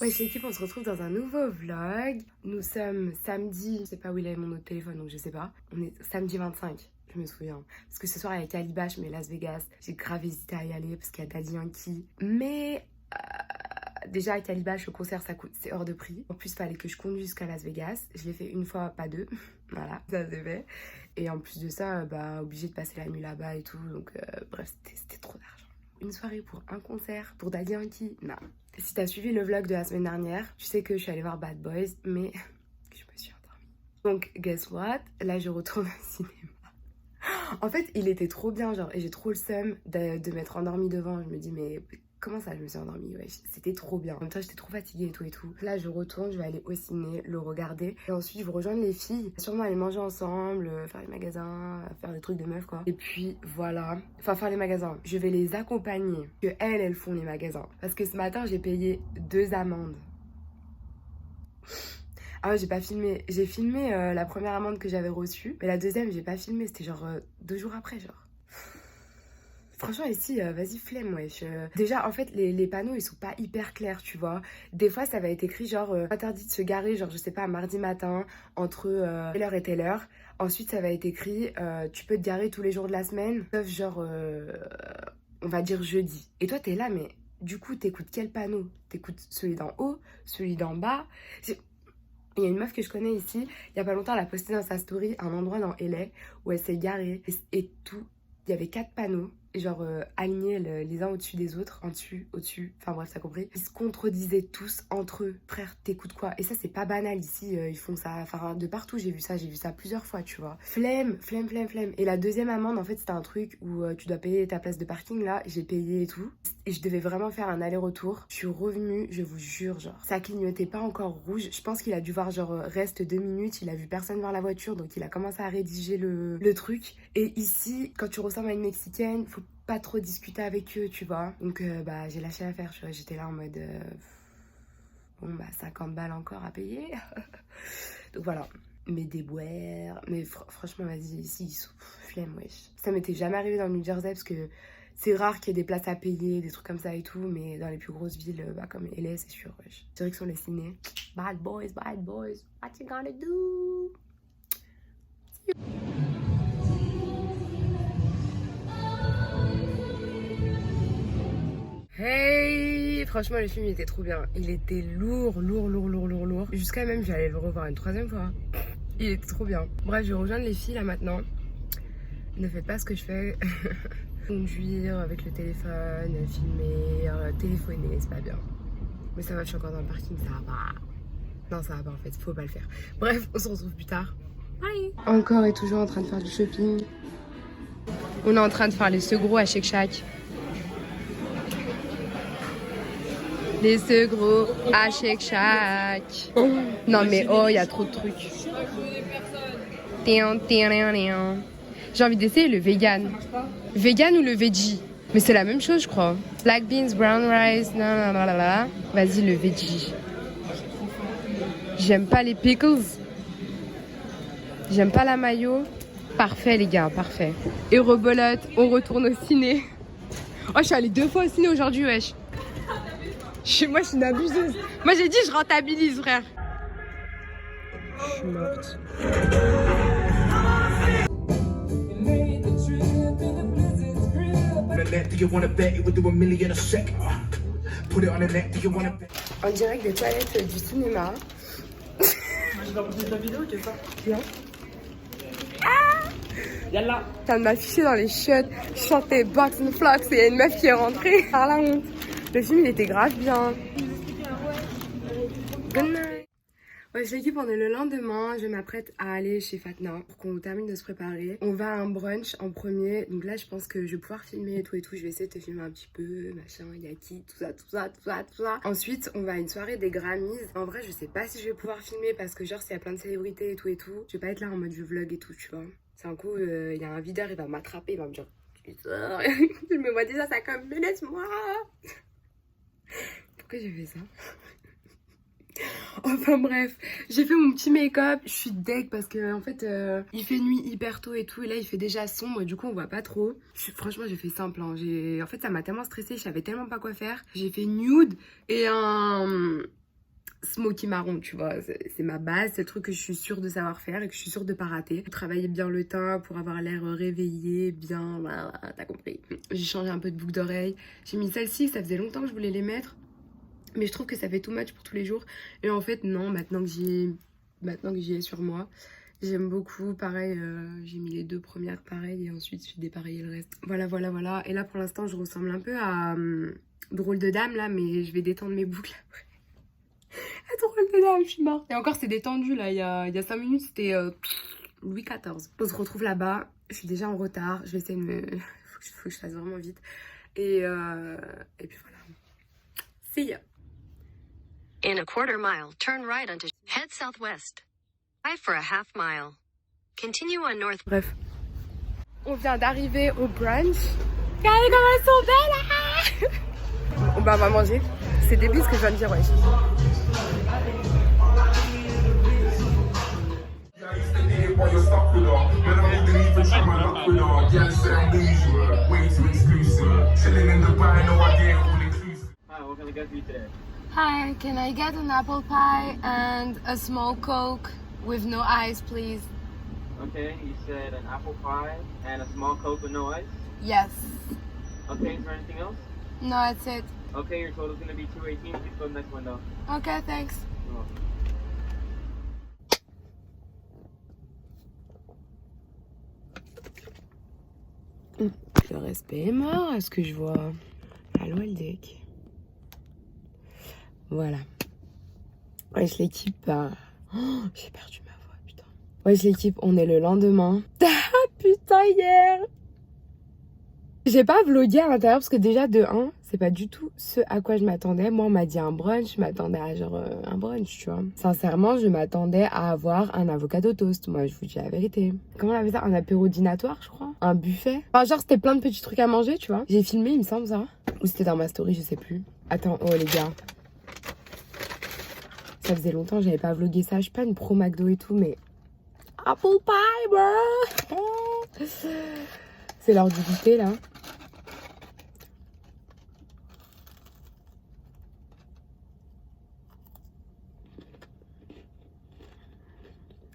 Wesh l'équipe, on se retrouve dans un nouveau vlog. Nous sommes samedi, je sais pas où il est mon autre téléphone donc je sais pas. On est samedi 25, je me souviens. Parce que ce soir avec Calibash, mais Las Vegas, j'ai grave hésité à y aller parce qu'il y a Daddy Yankee. Mais déjà à Calibash, le concert c'est hors de prix. En plus, il fallait que je conduise jusqu'à Las Vegas. Je l'ai fait une fois, pas deux. Voilà, ça c'est fait. Et en plus de ça, obligé de passer la nuit là-bas et tout. Donc bref, c'était trop d'argent. Une soirée pour un concert, pour Daddy Yankee, non. Si t'as suivi le vlog de la semaine dernière, tu sais que je suis allée voir Bad Boys, mais je me suis endormie. Donc, guess what? Là, je retourne au cinéma. En fait, il était trop bien, genre, et j'ai trop le seum de m'être endormie devant. Je me dis, mais comment ça, je me suis endormie? Ouais, c'était trop bien. En même temps, j'étais trop fatiguée et tout et tout. Là, je retourne, je vais aller au ciné, le regarder. Et ensuite, je vais rejoindre les filles. Sûrement aller manger ensemble, faire les magasins, faire des trucs de meufs, quoi. Et puis, voilà. Enfin, faire les magasins. Je vais les accompagner. Que elles font les magasins. Parce que ce matin, j'ai payé 2 amendes. Ah ouais, j'ai pas filmé. J'ai filmé la première amende que j'avais reçue. Mais la deuxième, j'ai pas filmé. C'était genre 2 jours après, genre. Franchement, ici, vas-y, flemme, wesh. Déjà, en fait, les panneaux, ils sont pas hyper clairs, tu vois. Des fois, ça va être écrit, genre, interdit de se garer, genre, je sais pas, mardi matin, entre telle heure et telle heure. Ensuite, ça va être écrit, tu peux te garer tous les jours de la semaine, sauf, genre, on va dire jeudi. Et toi, t'es là, mais du coup, t'écoutes quel panneau? T'écoutes celui d'en haut, celui d'en bas? Il y a une meuf que je connais ici, il y a pas longtemps, elle a posté dans sa story un endroit dans LA où elle s'est garée et tout. Il y avait 4 panneaux, genre alignés les uns au-dessus des autres, en dessus, au-dessus, enfin bref, t'as compris. Ils se contredisaient tous entre eux. Frère, t'écoutes quoi? Et ça, c'est pas banal ici, ils font ça, enfin de partout, j'ai vu ça plusieurs fois, tu vois. Flemme. Et la deuxième amende, en fait, c'était un truc où tu dois payer ta place de parking, là, j'ai payé et tout. Et je devais vraiment faire un aller-retour. Je suis revenue, je vous jure, genre, ça clignotait pas encore rouge. Je pense qu'il a dû voir, genre, reste 2 minutes, il a vu personne vers la voiture, donc il a commencé à rédiger le truc. Et ici, quand tu ressembles à une Mexicaine, faut pas trop discuter avec eux, tu vois. Donc, j'ai lâché l'affaire, tu vois. J'étais là en mode, bon, 50 balles encore à payer. Donc voilà. Mais des boires. Mais franchement, vas-y, ici, ils sont flemme, wesh. Ça m'était jamais arrivé dans le New Jersey parce que c'est rare qu'il y ait des places à payer, des trucs comme ça et tout. Mais dans les plus grosses villes, comme LA, c'est sûr, wesh. Direction les ciné. Bad boys, what you gonna do? Hey, franchement le film il était trop bien. Il était lourd. Jusqu'à même j'allais le revoir une 3e fois. Il était trop bien. Bref, je vais rejoindre les filles là maintenant. Ne faites pas ce que je fais. Conduire avec le téléphone, filmer, téléphoner, c'est pas bien. Mais ça va, je suis encore dans le parking, ça va pas. Non, ça va pas en fait, faut pas le faire. Bref, on se retrouve plus tard. Bye. Encore et toujours en train de faire du shopping. On est en train de faire les segros à Shake Shack. Les segros à Shake Shack. Non mais oh, il y a trop de trucs. J'ai envie d'essayer le vegan. Vegan ou le veggie? Mais c'est la même chose, je crois. Black beans, brown rice, nanana. Vas-y, le veggie. J'aime pas les pickles. J'aime pas la mayo. Parfait, les gars, parfait. Et rebolote, on retourne au ciné. Oh, je suis allée 2 fois au ciné aujourd'hui, wesh. Moi, je suis une abuseuse. Moi, j'ai dit, je rentabilise, frère. Je suis morte. En direct des toilettes du cinéma. Je dois poster ta vidéo, qu'est-ce que ça? Bien. Yallah. Ça m'affichait dans les chiottes. Je chantais Box and Flocks et il y a une meuf qui est rentrée. Par la honte. Le film, il était grave bien. Good night. Ouais, l'équipe, on est le lendemain. Je m'apprête à aller chez Fatna pour qu'on termine de se préparer. On va à un brunch en premier. Donc là, je pense que je vais pouvoir filmer et tout. Je vais essayer de te filmer un petit peu, machin, il y a qui, tout ça. Ensuite, on va à une soirée des Grammys. En vrai, je sais pas si je vais pouvoir filmer parce que genre, s'il y a plein de célébrités et tout. Je vais pas être là en mode je vlog et tout, tu vois. C'est un coup, il y a un videur, il va m'attraper, il va me dire tu sors. Je me vois déjà ça comme laisse-moi. Pourquoi j'ai fait ça? Enfin bref, j'ai fait mon petit make-up. Je suis deg parce que en fait il fait nuit hyper tôt et tout. Et là il fait déjà sombre, du coup on voit pas trop. Franchement j'ai fait simple hein. En fait ça m'a tellement stressée, je savais tellement pas quoi faire. J'ai fait nude et un smoky marron, tu vois. C'est ma base, c'est le truc que je suis sûre de savoir faire et que je suis sûre de pas rater. Travailler bien le teint pour avoir l'air réveillé, bien, voilà, t'as compris. J'ai changé un peu de boucle d'oreille. J'ai mis celle-ci, ça faisait longtemps que je voulais les mettre. Mais je trouve que ça fait too much pour tous les jours. Et en fait, non, maintenant que j'y ai sur moi, j'aime beaucoup. Pareil, j'ai mis les 2 premières pareilles et ensuite j'ai dépareillé le reste. Voilà, voilà, voilà. Et là, pour l'instant, je ressemble un peu à Drôle de Dame, là, mais je vais détendre mes boucles après. Drôle de Dame, je suis morte. Et encore, c'est détendu, là. Il y a 5 minutes, c'était Louis XIV. On se retrouve là-bas. Je suis déjà en retard. Je vais essayer de me... faut que je fasse vraiment vite. Et puis voilà. See ya. In a quarter mile, turn right onto head southwest. Drive for a half mile. Continue on north. Bref, on vient d'arriver au brunch. Regardez comme elles sont belles là. On va manger. C'est débile ce que je viens de dire, ouais. What can I get for you today? Hi, can I get an apple pie and a small Coke with no ice, please? Okay, you said an apple pie and a small Coke with no ice? Yes. Okay, is there anything else? No, that's it. Okay, your total's gonna be $2.18. Please go to the next window. Okay, thanks. You're welcome. Le respect est mort, est-ce que je vois? Allô, Eldek. Voilà. Wesh l'équipe, j'ai perdu ma voix, putain. Wesh l'équipe, on est le lendemain. Ah putain, hier. J'ai pas vlogué à l'intérieur parce que déjà de 1, c'est pas du tout ce à quoi je m'attendais. Moi on m'a dit un brunch, je m'attendais à genre un brunch, tu vois. Sincèrement, je m'attendais à avoir un avocado toast. Moi je vous dis la vérité. Comment on appelle ça? Un apéro dînatoire, je crois. Un buffet. Enfin genre c'était plein de petits trucs à manger, tu vois. J'ai filmé, il me semble ça. Ou c'était dans ma story, je sais plus. Attends, oh les gars. Ça faisait longtemps que j'avais pas vlogué ça. Je suis pas une pro McDo et tout, mais... Apple pie, bro. C'est l'heure du goûter, là.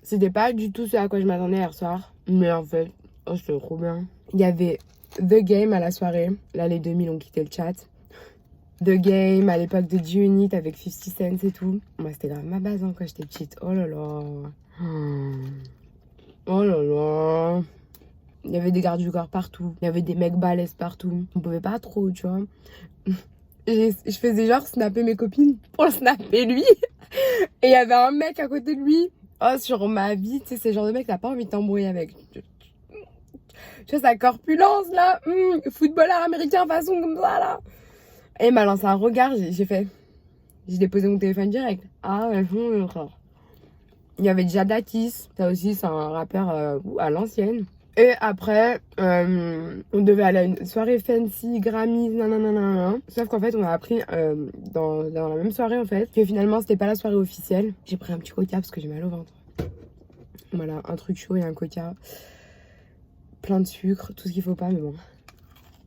C'était pas du tout ce à quoi je m'attendais hier soir. Mais en fait, oh, c'était trop bien. Il y avait The Game à la soirée. Là, les 2000 ont quitté le chat. The Game, à l'époque de G-Unit avec 50 Cent et tout. Moi, c'était grave ma base hein, quand j'étais petite. Oh là là. Oh là là. Il y avait des gardes du corps partout. Il y avait des mecs balèzes partout. On pouvait pas trop, tu vois. Je faisais genre snapper mes copines pour le snapper lui. Et il y avait un mec à côté de lui. Oh, sur ma vie, tu sais, c'est le genre de mec, t'as pas envie de t'embrouiller avec. Tu vois, sa corpulence, là. Footballeur américain façon comme ça, là. Et il m'a lancé un regard, j'ai déposé mon téléphone direct. Ah ouais, il y avait Jadakiss, ça aussi c'est un rappeur à l'ancienne. Et après, on devait aller à une soirée fancy, Grammys, nanana. Sauf qu'en fait, on a appris dans la même soirée en fait, que finalement c'était pas la soirée officielle. J'ai pris un petit coca parce que j'ai mal au ventre. Voilà, un truc chaud et un coca. Plein de sucre, tout ce qu'il faut pas, mais bon.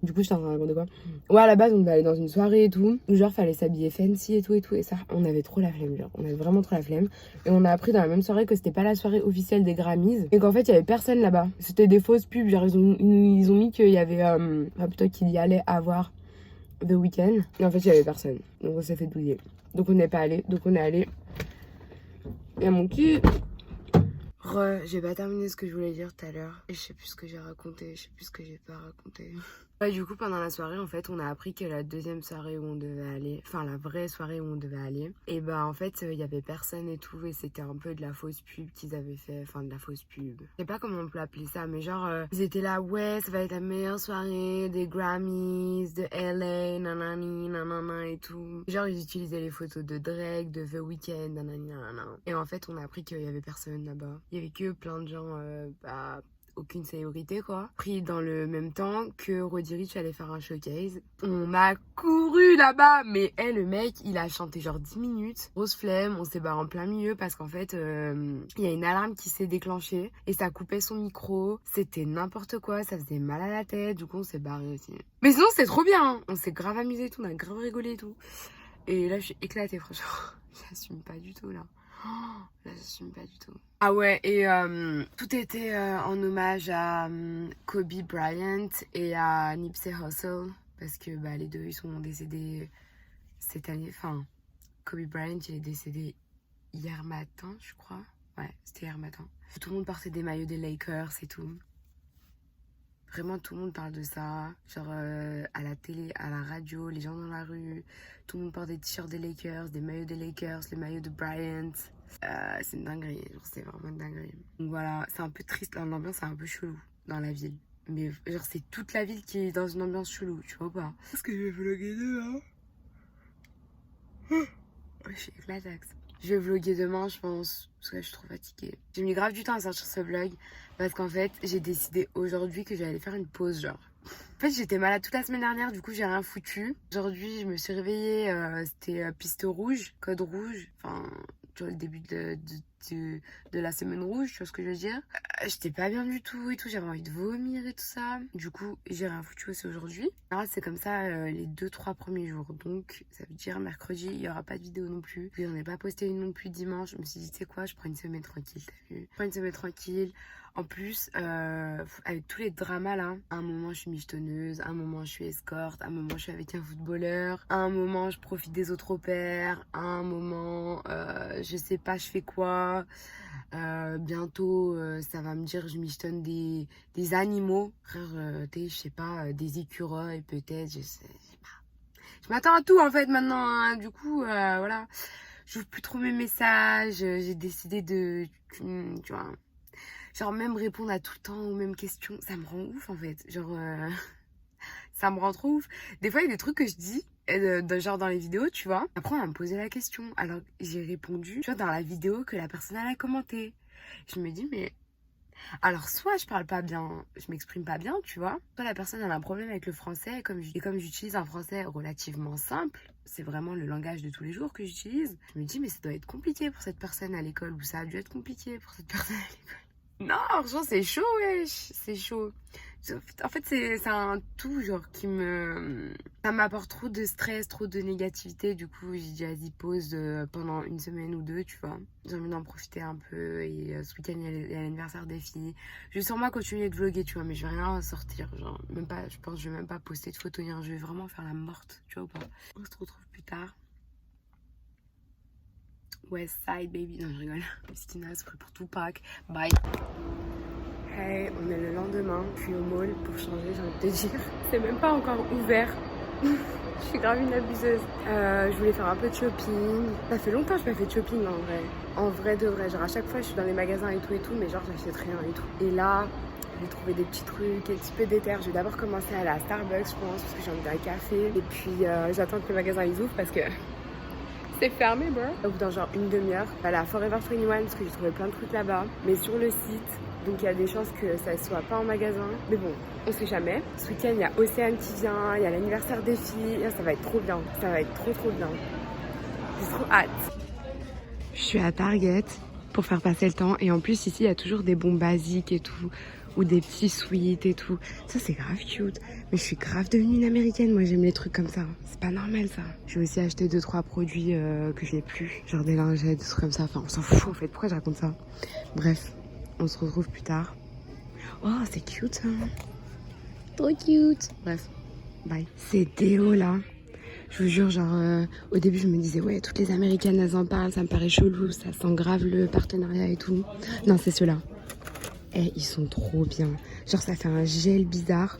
Du coup, je t'en raconte quoi. Ouais, à la base, on devait aller dans une soirée et tout. Où genre, fallait s'habiller fancy et tout. Et ça, on avait trop la flemme, genre. On avait vraiment trop la flemme. Et on a appris dans la même soirée que c'était pas la soirée officielle des Grammys. Et qu'en fait, il y avait personne là-bas. C'était des fausses pubs. Genre, ils ont mis qu'il y avait... Enfin, plutôt qu'il y allait avoir The Weeknd. Et en fait, il y avait personne. Donc, on s'est fait douiller. Donc, on n'est pas allé. Donc, on est allé... Et à mon cul... J'ai pas terminé ce que je voulais dire tout à l'heure. Et je sais plus ce que j'ai raconté. Je sais plus ce que j'ai pas raconté. Ouais, du coup, pendant la soirée, en fait, on a appris que la deuxième soirée où on devait aller, enfin la vraie soirée où on devait aller, et bah en fait, il y avait personne et tout, et c'était un peu de la fausse pub qu'ils avaient fait, enfin de la fausse pub. Je sais pas comment on peut appeler ça, mais genre, ils étaient là, ouais, ça va être la meilleure soirée des Grammys, de LA, nanani, nanana et tout. Genre, ils utilisaient les photos de Drake, de The Weeknd, nanani, nanana. Et en fait, on a appris qu'il y avait personne là-bas. Il y avait que plein de gens, aucune célébrité quoi. Pris dans le même temps que Roddy Ricch allait faire un showcase. On a couru là-bas, mais le mec il a chanté genre 10 minutes. Grosse flemme, on s'est barré en plein milieu parce qu'en fait il y a une alarme qui s'est déclenchée et ça coupait son micro. C'était n'importe quoi, ça faisait mal à la tête, du coup on s'est barré aussi. Mais sinon c'est trop bien, hein. On s'est grave amusé et tout, on a grave rigolé et tout. Et là, je suis éclatée, franchement. J'assume pas du tout, là. Là, j'assume pas du tout. Ah ouais, et tout était en hommage à Kobe Bryant et à Nipsey Hussle. Parce que bah, les deux, ils sont décédés cette année. Enfin, Kobe Bryant, il est décédé hier matin, je crois. Ouais, c'était hier matin. Tout le monde portait des maillots des Lakers et tout. Vraiment, tout le monde parle de ça. Genre, à la télé, à la radio, les gens dans la rue. Tout le monde porte des t-shirts des Lakers, des maillots des Lakers, les maillots de Bryant. C'est une dinguerie. Genre, c'est vraiment une dinguerie. Donc voilà, c'est un peu triste. L'ambiance est un peu chelou dans la ville. Mais genre, c'est toute la ville qui est dans une ambiance chelou, tu vois pas? Parce que je vais vlogger demain. Je suis éclataxe. Je vais vlogger demain, je pense, parce que je suis trop fatiguée. J'ai mis grave du temps à sortir ce vlog, parce qu'en fait, j'ai décidé aujourd'hui que j'allais faire une pause, genre. En fait, j'étais malade toute la semaine dernière, du coup, j'ai rien foutu. Aujourd'hui, je me suis réveillée, c'était piste rouge, code rouge, enfin, tu vois, le début de la semaine rouge, tu vois ce que je veux dire. J'étais pas bien du tout et tout, j'avais envie de vomir et tout ça. Du coup, j'ai rien foutu aussi aujourd'hui. Alors, c'est comme ça les 2-3 premiers jours. Donc, ça veut dire mercredi, il y aura pas de vidéo non plus. Puis, on n'est pas posté une non plus dimanche. Je me suis dit, tu sais quoi, je prends une semaine tranquille, t'as vu? Je prends une semaine tranquille. En plus, avec tous les dramas là, à un moment je suis michetonneuse, à un moment je suis escorte, à un moment je suis avec un footballeur, à un moment je profite des autres au pair, à un moment je sais pas je fais quoi, bientôt ça va me dire je michetonne des animaux, frère, je sais pas, des écureuils peut-être, je sais pas. Je m'attends à tout en fait maintenant, hein. Du coup voilà, j'ouvre plus trop mes messages, j'ai décidé de, tu vois... Genre même répondre à tout le temps aux mêmes questions, ça me rend ouf en fait. Genre, ça me rend trop ouf. Des fois, il y a des trucs que je dis, genre dans les vidéos, tu vois. Après, on va me poser la question. Alors, j'ai répondu, tu vois, dans la vidéo que la personne, elle a commenté. Je me dis, mais... Alors, soit je parle pas bien, je m'exprime pas bien, tu vois. Soit la personne, elle a un problème avec le français. Et comme j'utilise un français relativement simple, c'est vraiment le langage de tous les jours que j'utilise. Je me dis, mais ça doit être compliqué pour cette personne à l'école. Ou ça a dû être compliqué pour cette personne à l'école. Non, franchement, c'est chaud, wesh. C'est chaud. En fait, c'est un tout, genre, qui me... Ça m'apporte trop de stress, trop de négativité. Du coup, j'ai dit, vas-y, pause pendant une semaine ou deux, tu vois. J'ai envie d'en profiter un peu. Et ce week-end, il y a l'anniversaire des filles. Je vais sûrement continuer de vlogger, tu vois, mais je vais rien sortir. Genre, même pas, je pense que je vais même pas poster de photos. Je vais vraiment faire la morte, tu vois ou pas. On se retrouve plus tard. West Side baby, non je rigole. Christina se prête pour Tupac. Bye. Hey, on est le lendemain, je suis au mall pour changer, j'ai envie de te dire. C'est même pas encore ouvert. Je suis grave une abuseuse. Je voulais faire un peu de shopping. Ça fait longtemps que je n'ai pas fait de shopping en vrai. En vrai de vrai. Genre à chaque fois je suis dans les magasins et tout, mais genre j'achète rien et tout. Et là, j'ai trouvé des petits trucs, un petit peu d'éther. Je vais d'abord commencer à aller à Starbucks, je pense, parce que j'ai envie d'un café. Et puis j'attends que les magasins ils ouvrent parce que c'est fermé, bro. Au bout dans genre une demi-heure, aller à Forever 21 parce que j'ai trouvé plein de trucs là-bas. Mais sur le site, donc il y a des chances que ça soit pas en magasin. Mais bon, on sait jamais. Ce week-end, il y a Océane qui vient, il y a l'anniversaire des filles. Là, ça va être trop bien. Ça va être trop bien. J'ai trop hâte. Je suis à Target pour faire passer le temps. Et en plus, ici, il y a toujours des bons basiques et tout. Ou des petits sweets et tout. Ça, c'est grave cute. Mais je suis grave devenue une américaine. Moi, j'aime les trucs comme ça. C'est pas normal, ça. Je vais aussi acheter 2-3 produits que je n'ai plus. Genre des lingettes, des trucs comme ça. Enfin, on s'en fout, en fait. Pourquoi je raconte ça? Bref, on se retrouve plus tard. Oh, c'est cute, ça. Trop cute. Bref, bye. C'est Déo, là. Je vous jure, genre, au début, je me disais, ouais, toutes les américaines, elles en parlent. Ça me paraît chelou. Ça sent grave le partenariat et tout. Non, c'est ceux-là. Eh, ils sont trop bien. Genre, ça fait un gel bizarre.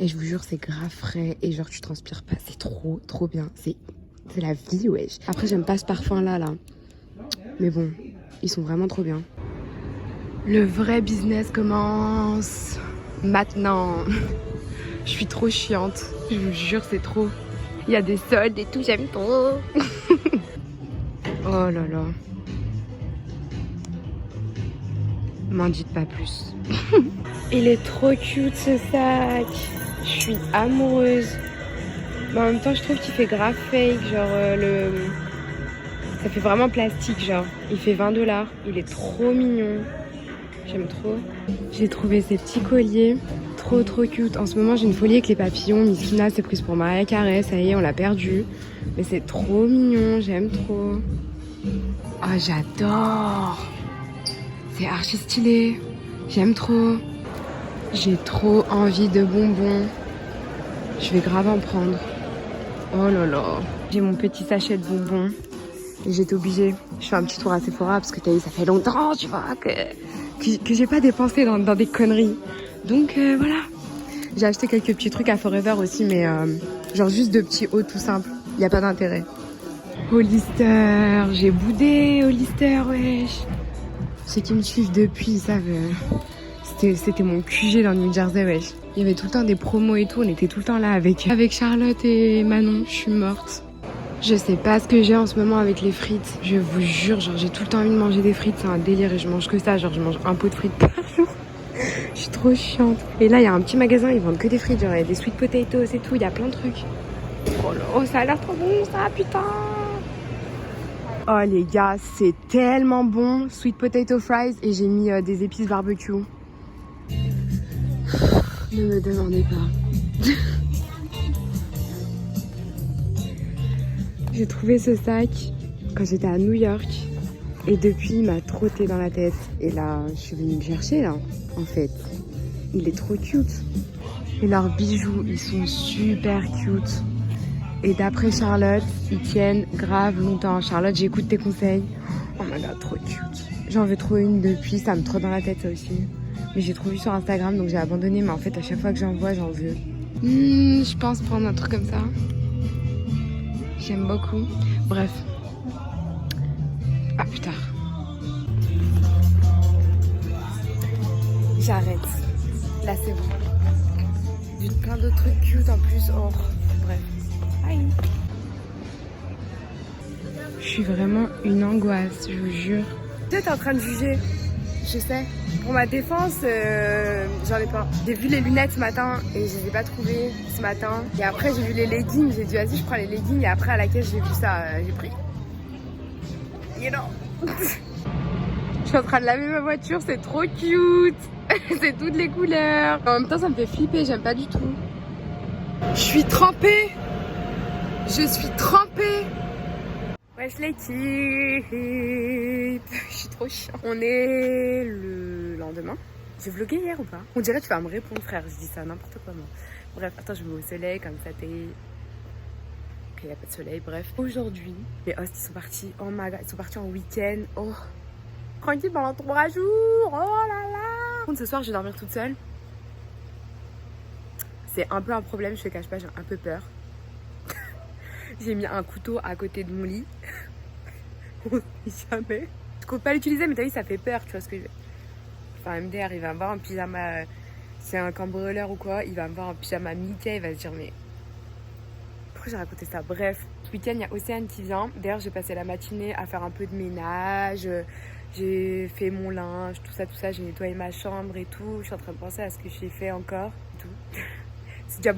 Et je vous jure, c'est grave frais. Et genre, tu transpires pas. C'est trop bien. C'est la vie, wesh. Après, j'aime pas ce parfum-là, là. Mais bon, ils sont vraiment trop bien. Le vrai business commence maintenant. Je suis trop chiante. Je vous jure, c'est trop. Il y a des soldes et tout, j'aime trop. Oh là là. M'en dites pas plus. Il est trop cute ce sac. Je suis amoureuse. Mais en même temps, je trouve qu'il fait grave fake. Genre, ça fait vraiment plastique. Genre, il fait 20 $. Il est trop mignon. J'aime trop. J'ai trouvé ces petits colliers. trop cute. En ce moment, j'ai une folie avec les papillons. Miskina s'est prise pour Mariah Carey. Ça y est, on l'a perdue. Mais c'est trop mignon. J'aime trop. Oh, j'adore. C'est archi stylé. J'aime trop. J'ai trop envie de bonbons. Je vais grave en prendre. Oh là là. J'ai mon petit sachet de bonbons. Et j'étais obligée. Je fais un petit tour à Sephora parce que t'as vu, ça fait longtemps, tu vois, que j'ai pas dépensé dans des conneries. Donc voilà. J'ai acheté quelques petits trucs à Forever aussi, mais genre juste de petits hauts tout simples. Y a pas d'intérêt. Hollister. J'ai boudé Hollister, wesh. Ceux qui me suivent depuis, ils savent. C'était mon QG dans New Jersey, wesh. Il y avait tout le temps des promos et tout. On était tout le temps là avec Charlotte et Manon. Je suis morte. Je sais pas ce que j'ai en ce moment avec les frites. Je vous jure, genre j'ai tout le temps envie de manger des frites. C'est un délire et je mange que ça. Genre je mange un pot de frites par jour. Je suis trop chiante. Et là, il y a un petit magasin, ils vendent que des frites. Genre il y a des sweet potatoes et tout. Il y a plein de trucs. Oh là, oh, ça a l'air trop bon ça, putain. Oh les gars, c'est tellement bon. Sweet potato fries et j'ai mis des épices barbecue. Ne me demandez pas. J'ai trouvé ce sac quand j'étais à New York et depuis il m'a trotté dans la tête. Et là, je suis venue le chercher là, en fait. Il est trop cute. Et leurs bijoux, ils sont super cute. Et d'après Charlotte, ils tiennent grave longtemps. Charlotte, j'écoute tes conseils. Oh my god, trop cute. J'en veux trop une depuis, ça me trotte dans la tête ça aussi. Mais j'ai trop vu sur Instagram donc j'ai abandonné. Mais en fait, à chaque fois que j'en vois, j'en veux. Je pense prendre un truc comme ça. J'aime beaucoup. Bref. À plus tard. J'arrête. Là, c'est bon. J'ai plein d'autres trucs cute en plus. Oh, bref. Aïe. Je suis vraiment une angoisse, je vous jure. Tu es en train de juger. Je sais. Pour ma défense, j'en ai pas. J'ai vu les lunettes ce matin et je les ai pas trouvées ce matin. Et après, j'ai vu les leggings. J'ai dit, vas-y, je prends les leggings. Et après, à la caisse, j'ai vu ça. J'ai pris. You know. Je suis en train de laver ma voiture. C'est trop cute. C'est toutes les couleurs. En même temps, ça me fait flipper. J'aime pas du tout. Je suis trempée. Je suis trempée. Wesh l'équipe. Je suis trop chiant. On est le lendemain. J'ai vlogué hier ou pas? On dirait que tu vas me répondre frère. Je dis ça n'importe quoi moi. Bref, attends, je me mets au soleil comme ça t'es... Ok, y a pas de soleil. Bref, aujourd'hui, les hosts ils sont partis. Oh my god, ils sont partis en week-end. Oh, tranquille pendant 3 jours. Oh là là. Par contre, ce soir, je vais dormir toute seule. C'est un peu un problème, je te cache pas, j'ai un peu peur. J'ai mis un couteau à côté de mon lit. On sait jamais. Je compte pas l'utiliser, mais t'as vu, ça fait peur, tu vois ce que je veux. Enfin, MDR, il va me voir en pyjama. C'est un cambrioleur ou quoi, il va me voir en pyjama Mickey, il va se dire, mais pourquoi j'ai raconté ça? Bref, ce week-end, il y a Océane qui vient. D'ailleurs, j'ai passé la matinée à faire un peu de ménage. J'ai fait mon linge, tout ça. J'ai nettoyé ma chambre et tout. Je suis en train de penser à ce que j'ai fait encore et tout. C'est déjà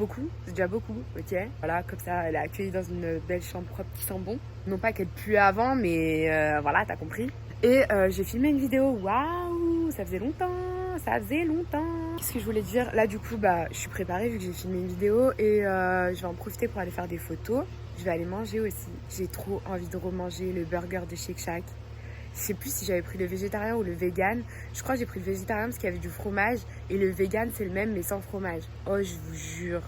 beaucoup, ok. Voilà, comme ça, elle est accueillie dans une belle chambre propre qui sent bon. Non pas qu'elle puait avant, mais voilà, t'as compris. Et j'ai filmé une vidéo, waouh, ça faisait longtemps. Qu'est-ce que je voulais dire? Là, du coup, bah, je suis préparée vu que j'ai filmé une vidéo et je vais en profiter pour aller faire des photos. Je vais aller manger aussi. J'ai trop envie de remanger le burger de Shake Shack. Je sais plus si j'avais pris le végétarien ou le vegan. Je crois que j'ai pris le végétarien parce qu'il y avait du fromage. Et le vegan, c'est le même mais sans fromage. Oh, je vous jure.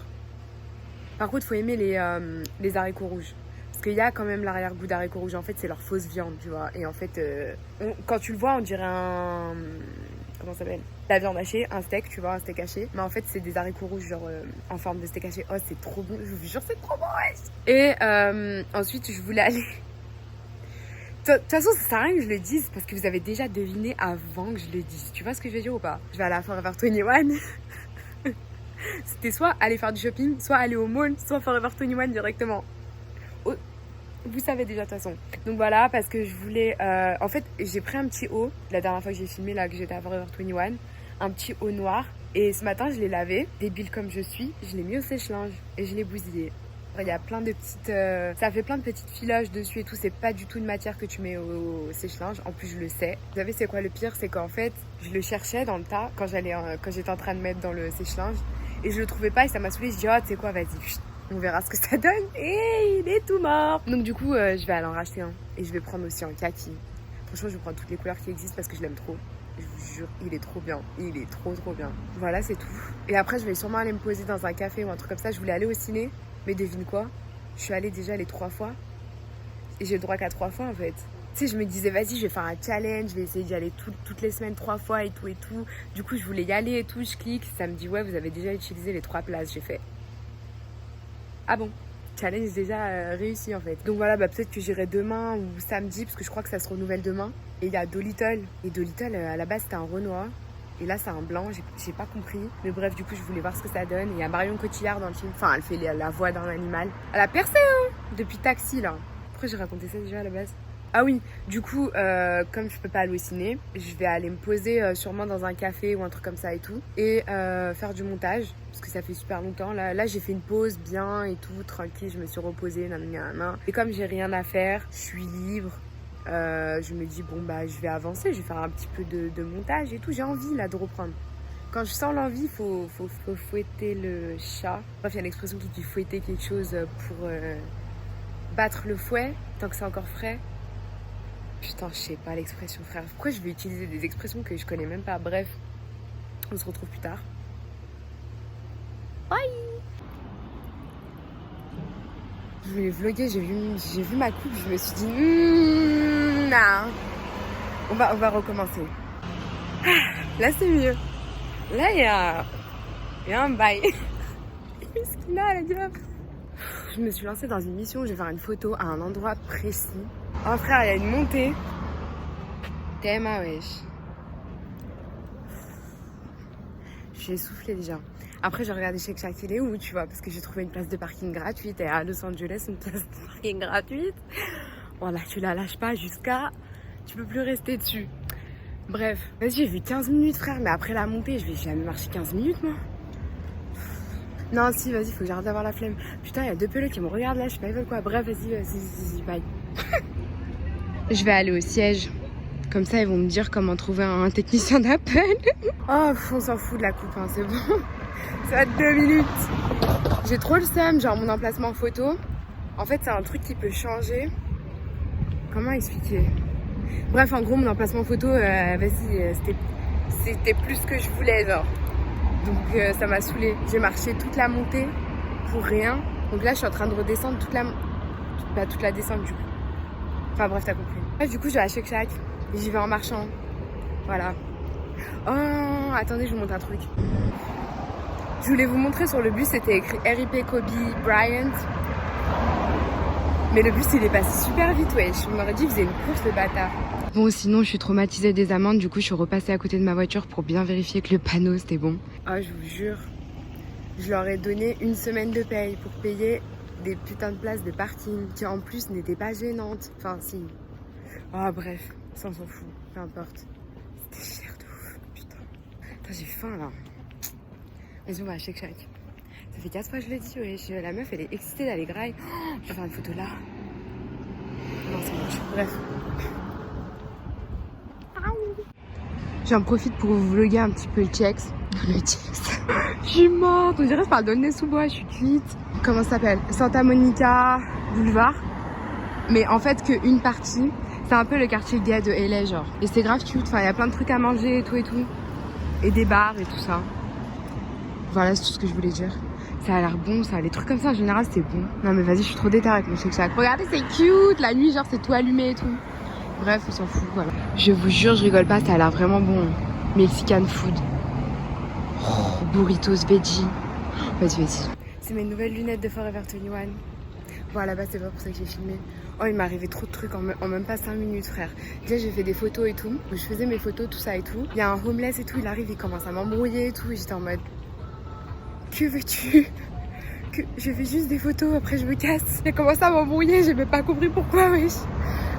Par contre, il faut aimer les haricots rouges. Parce qu'il y a quand même l'arrière-goût d'haricots rouges. En fait, c'est leur fausse viande, tu vois. Et en fait, quand tu le vois, on dirait un... Comment ça s'appelle? La viande hachée, un steak, tu vois, un steak haché. Mais en fait, c'est des haricots rouges, genre en forme de steak haché. Oh, c'est trop bon. Je vous jure, c'est trop bon, ouais. Et ensuite, je voulais aller... De toute façon, ça sert à rien que je le dise parce que vous avez déjà deviné avant que je le dise. Tu vois ce que je veux dire ou pas? Je vais aller à Forever 21. C'était soit aller faire du shopping, soit aller au mall, soit Forever 21 directement. Oh, vous savez déjà de toute façon. Donc voilà, parce que je voulais... en fait, j'ai pris un petit haut. La dernière fois que j'ai filmé, là, que j'étais à Forever 21. Un petit haut noir. Et ce matin, je l'ai lavé. Débile comme je suis, je l'ai mis au sèche-linge et je l'ai bousillé. Il y a plein de petites... ça fait plein de petites filages dessus et tout. C'est pas du tout une matière que tu mets au sèche-linge. En plus, je le sais. Vous savez, c'est quoi le pire? C'est qu'en fait, je le cherchais dans le tas quand j'étais en train de mettre dans le sèche-linge. Et je le trouvais pas et ça m'a saoulée. Je dis, oh, tu sais quoi, vas-y, on verra ce que ça donne. Et il est tout mort. Donc du coup, je vais aller en racheter un. Et je vais prendre aussi un kaki. Franchement, je vais prendre toutes les couleurs qui existent parce que je l'aime trop. Je vous jure, il est trop bien. Il est trop bien. Voilà, c'est tout. Et après, je vais sûrement aller me poser dans un café ou un truc comme ça. Je voulais aller au ciné. Mais devine quoi? Je suis allée déjà les 3 fois. Et j'ai le droit qu'à 3 fois en fait. Tu sais, je me disais, vas-y, je vais faire un challenge. Je vais essayer d'y aller toutes les semaines 3 fois et tout et tout. Du coup, je voulais y aller et tout. Je clique. Ça me dit, ouais, vous avez déjà utilisé les 3 places. J'ai fait, ah bon? Challenge déjà réussi en fait. Donc voilà, peut-être que j'irai demain ou samedi parce que je crois que ça se renouvelle demain. Et il y a Dolittle. Et Dolittle, à la base, c'était un Renoir. Et là, c'est un blanc. J'ai pas compris. Mais bref, du coup, je voulais voir ce que ça donne. Et il y a Marion Cotillard dans le film. Enfin, elle fait la voix d'un animal. Elle a percé, hein, depuis Taxi, là. Pourquoi j'ai raconté ça déjà à la base? Ah oui, du coup, comme je peux pas aller au ciné, je vais aller me poser sûrement dans un café ou un truc comme ça et tout. Et faire du montage. Parce que ça fait super longtemps. Là, j'ai fait une pause bien et tout, tranquille. Je me suis reposée, nanana. Et comme j'ai rien à faire, je suis libre. Je me dis, bon, je vais avancer. Je vais faire un petit peu de montage et tout. J'ai envie, là, de reprendre. Quand je sens l'envie, il faut fouetter le chat. Bref, il y a une expression qui dit fouetter quelque chose pour battre le fouet tant que c'est encore frais. Putain, je sais pas l'expression, frère. Pourquoi je vais utiliser des expressions que je connais même pas? Bref, on se retrouve plus tard. Bye. Je voulais vlogger, j'ai vu ma coupe, je me suis dit non. On va recommencer. Là c'est mieux. Là il y a un bail. Qu'est-ce qu'il a la gueule? Je me suis lancée dans une mission où je vais faire une photo à un endroit précis. Oh frère, il y a une montée. Théma, wesh. Je suis essoufflée déjà. Après, j'ai regardé Shake Shack, il est où, tu vois, parce que j'ai trouvé une place de parking gratuite. Et à Los Angeles, une place de parking gratuite. Voilà, tu la lâches pas jusqu'à... Tu peux plus rester dessus. Bref, vas-y, j'ai vu 15 minutes, frère. Mais après la montée, je vais jamais marcher 15 minutes, moi. Non, si, vas-y, faut que j'arrête d'avoir la flemme. Putain, il y a 2 peleux qui me regardent là, je sais pas, ils veulent quoi. Bref, vas-y, bye. Je vais aller au siège. Comme ça, ils vont me dire comment trouver un technicien d'appel. Oh, on s'en fout de la coupe, hein, c'est bon. Ça va être 2 minutes. J'ai trop le seum, genre mon emplacement photo. En fait, c'est un truc qui peut changer. Comment expliquer? Bref, en gros, mon emplacement photo, vas-y, c'était plus que je voulais, genre. Donc, ça m'a saoulée. J'ai marché toute la montée pour rien. Donc là, je suis en train de redescendre toute la descente, du coup. Enfin, bref, t'as compris. Bref, du coup, je vais à Shake Shack. Et j'y vais en marchant. Voilà. Oh, attendez, je vous montre un truc. Je voulais vous montrer sur le bus, c'était écrit RIP Kobe Bryant. Mais le bus, il est passé super vite, wesh. On m'aurait dit qu'il faisait une course, le bâtard. Bon, sinon, je suis traumatisée des amendes. Du coup, je suis repassée à côté de ma voiture pour bien vérifier que le panneau, c'était bon. Ah, je vous jure, je leur ai donné 1 semaine de paye pour payer des putains de places de parking qui, en plus, n'étaient pas gênantes. Enfin, si. Ah, bref, ça, on s'en fout. Peu importe. C'était cher de ouf, putain. Putain, j'ai faim, là. Vas-y, on va à Shake Shack. Ça fait 4 fois que je le dis, wesh. La meuf, elle est excitée d'aller graille. Oh, je vais faire une photo là. Non, c'est moche. Bref. J'en profite pour vous vlogger un petit peu le Chex. Le Chex. Je suis morte. On dirait que je parle d'Aulnay-sous-Bois. Je suis cuite. Comment ça s'appelle? Santa Monica Boulevard. Mais en fait, qu'une partie. C'est un peu le quartier gay de LA, genre. Et c'est grave cute. Enfin, il y a plein de trucs à manger et tout et tout. Et des bars et tout ça. Voilà, c'est tout ce que je voulais dire. Ça a l'air bon, ça. Les trucs comme ça, en général, c'est bon. Non, mais vas-y, je suis trop déterre avec mon Shake Shack. Regardez, c'est cute. La nuit, genre, c'est tout allumé et tout. Bref, on s'en fout, voilà. Je vous jure, je rigole pas, ça a l'air vraiment bon. Mexican food. Oh, burritos, veggie. Vas-y. C'est mes nouvelles lunettes de Forever 21. Bon, à la base, c'est pas pour ça que j'ai filmé. Oh, il m'est arrivé trop de trucs en même pas 5 minutes, frère. Déjà, j'ai fait des photos et tout. Je faisais mes photos, tout ça et tout. Il y a un homeless et tout, il arrive, il commence à m'embrouiller et tout. Et j'étais en mode... Que veux-tu? Que je fais juste des photos, après je me casse. Il commence à m'embrouiller, j'ai même pas compris pourquoi, wesh.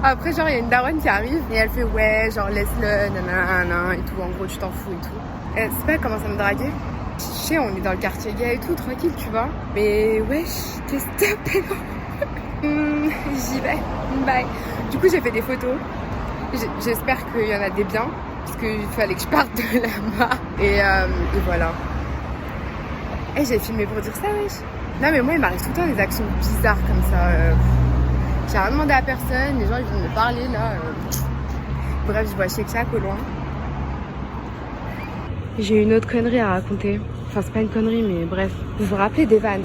Après, genre, il y a une daronne qui arrive et elle fait ouais, genre laisse-le, nanana, et tout. En gros, tu t'en fous et tout. Elle sait pas, elle commence à me draguer. Je sais, on est dans le quartier gay et tout, tranquille, tu vois. Mais wesh, qu'est-ce que t'appelles? J'y vais. Bye. Du coup, j'ai fait des photos. J'espère qu'il y en a des biens. Parce qu'il fallait que je parte de là-bas. Et voilà. Et j'ai filmé pour dire ça, wesh. Non, mais moi, il m'arrive tout le temps des actions bizarres comme ça. J'ai rien demandé à personne. Les gens, ils viennent me parler, là. Bref, je vois Shake Shack au loin. J'ai une autre connerie à raconter. Enfin, c'est pas une connerie, mais bref. Vous vous rappelez des Vans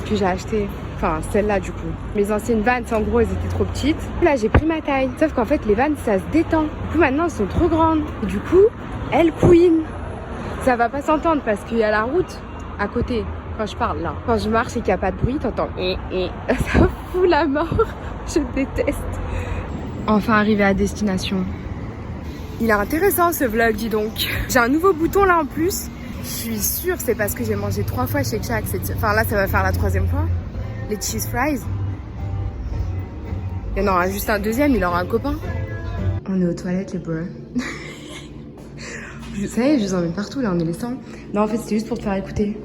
que j'ai achetées? Enfin, celle-là, du coup. Mes anciennes Vans, en gros, elles étaient trop petites. Là, j'ai pris ma taille. Sauf qu'en fait, les Vans, ça se détend. Du coup, maintenant, elles sont trop grandes. Et du coup, elles couinent. Ça va pas s'entendre parce qu'il y a la route à côté. Quand je parle, là. Quand je marche et qu'il n'y a pas de bruit, t'entends. Ça fout la mort. Je déteste. Enfin, arrivé à destination. Il est intéressant ce vlog, dis donc. J'ai un nouveau bouton là en plus. Je suis sûre c'est parce que j'ai mangé 3 fois chez Shake. Enfin là ça va faire la 3e fois. Les cheese fries. Il y en aura juste un deuxième, il aura un copain. On est aux toilettes les bros. Vous savez, je vous emmène partout là, on est les 100. Non en fait c'était juste pour te faire écouter.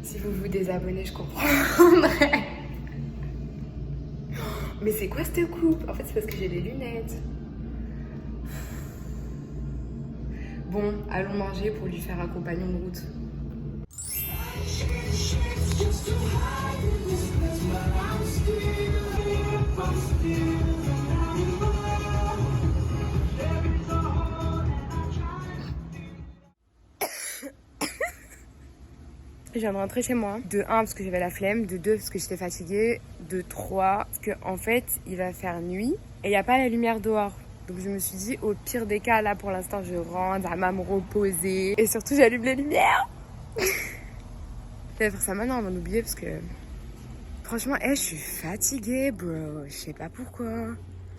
Si vous vous désabonnez, je comprendrais. Mais c'est quoi cette coupe? En fait, c'est parce que j'ai des lunettes. Bon, allons manger pour lui faire un compagnon de route. Je viens de rentrer chez moi. De 1 parce que j'avais la flemme, de 2 parce que j'étais fatiguée, de 3 parce que en fait il va faire nuit et il n'y a pas la lumière dehors. Donc je me suis dit au pire des cas là pour l'instant je rentre, à me reposer et surtout j'allume les lumières. Je vais faire ça maintenant avant d'oublier parce que franchement je suis fatiguée bro, je sais pas pourquoi.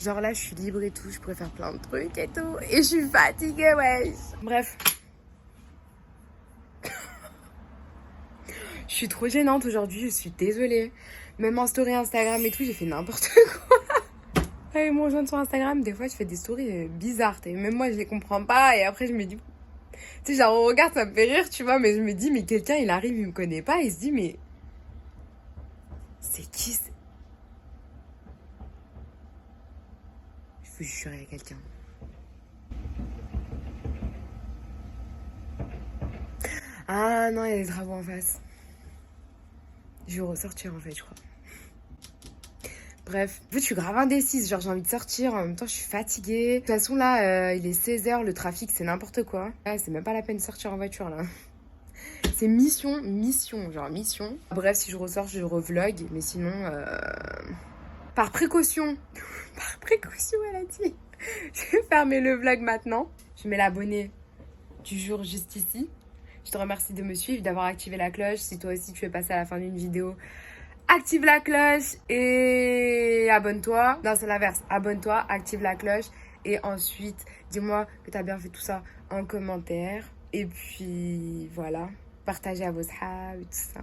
Genre là je suis libre et tout, je pourrais faire plein de trucs et tout et je suis fatiguée ouais. Bref. Je suis trop gênante aujourd'hui, je suis désolée. Même en story Instagram et tout, j'ai fait n'importe quoi. Avec mon jeune sur Instagram, des fois je fais des stories bizarres. Même moi je les comprends pas et après je me dis... Tu sais, genre on regarde, ça me fait rire, tu vois, mais je me dis, mais quelqu'un il arrive, il me connaît pas, il se dit, mais... C'est qui c'est... Je veux jurer à quelqu'un. Ah non, il y a des travaux en face. Je vais ressortir en fait, je crois. Bref, en fait, je suis grave indécise, genre j'ai envie de sortir, en même temps je suis fatiguée. De toute façon là, il est 16h, le trafic c'est n'importe quoi. Là, c'est même pas la peine de sortir en voiture là. C'est mission. Bref, si je ressors, je revlog, mais sinon, par précaution, elle a dit, je vais fermer le vlog maintenant. Je mets l'abonné du jour juste ici. Je te remercie de me suivre, d'avoir activé la cloche. Si toi aussi tu es passé à la fin d'une vidéo, active la cloche et abonne-toi. Non, c'est l'inverse. Abonne-toi, active la cloche. Et ensuite, dis-moi que tu as bien fait tout ça en commentaire. Et puis, voilà. Partagez à vos sahabs et tout ça.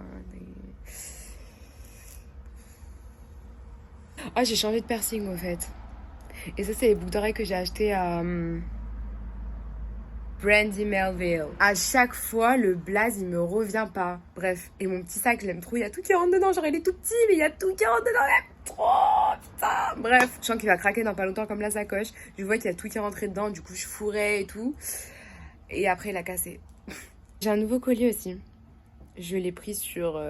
Ah, j'ai changé de piercing, au fait. Et ça, c'est les boucles d'oreilles que j'ai acheté à... Brandy Melville. À chaque fois, le blaze, il me revient pas. Bref. Et mon petit sac, je l'aime trop. Il y a tout qui rentre dedans. Genre, il est tout petit, mais il y a tout qui rentre dedans. J'aime trop. Putain. Bref. Je sens qu'il va craquer dans pas longtemps comme la sacoche. Je vois qu'il y a tout qui est rentré dedans. Du coup, je fourrais et tout. Et après, il a cassé. J'ai un nouveau collier aussi. Je l'ai pris sur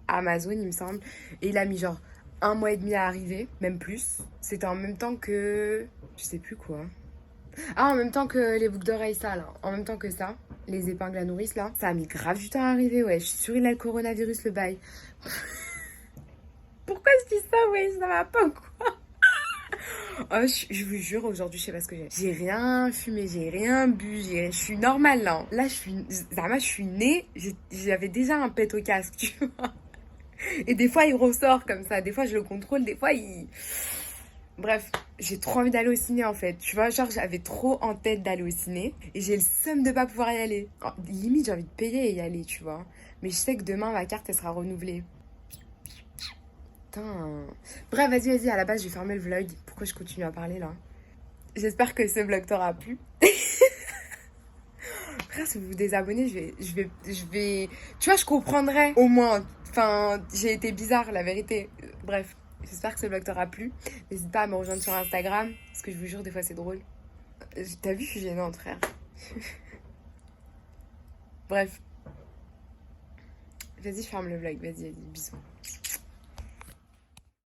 Amazon, il me semble. Et il a mis genre 1 mois et demi à arriver. Même plus. C'était en même temps que... Je sais plus quoi. Ah, en même temps que les boucles d'oreilles, ça, là. En même temps que ça, les épingles à nourrice, là. Ça a mis grave du temps à arriver, ouais. Je suis sûre, il a le coronavirus, le bail. Pourquoi je dis ça, ouais? Ça va pas ou quoi? Oh, je vous jure, aujourd'hui, je sais pas ce que j'ai. J'ai rien fumé, j'ai rien bu, je suis normale, là. Là, je suis née, j'avais déjà un pet au casque, tu vois. Et des fois, il ressort comme ça. Des fois, je le contrôle, des fois, il... Bref, j'ai trop envie d'aller au ciné en fait. Tu vois, genre j'avais trop en tête d'aller au ciné et j'ai le seum de pas pouvoir y aller. Limite, j'ai envie de payer et y aller, tu vois. Mais je sais que demain, ma carte, elle sera renouvelée. Putain. Bref, vas-y, à la base, j'ai fermé le vlog. Pourquoi je continue à parler, là? J'espère que ce vlog t'aura plu. Frère, si vous vous désabonnez, je vais... Tu vois, je comprendrai, au moins. Enfin, j'ai été bizarre, la vérité. Bref, j'espère que ce vlog t'aura plu. N'hésite pas à me rejoindre sur Instagram, parce que je vous jure, des fois, c'est drôle. T'as vu, je suis gênante, frère. Bref. Vas-y, je ferme le vlog. Vas-y, bisous.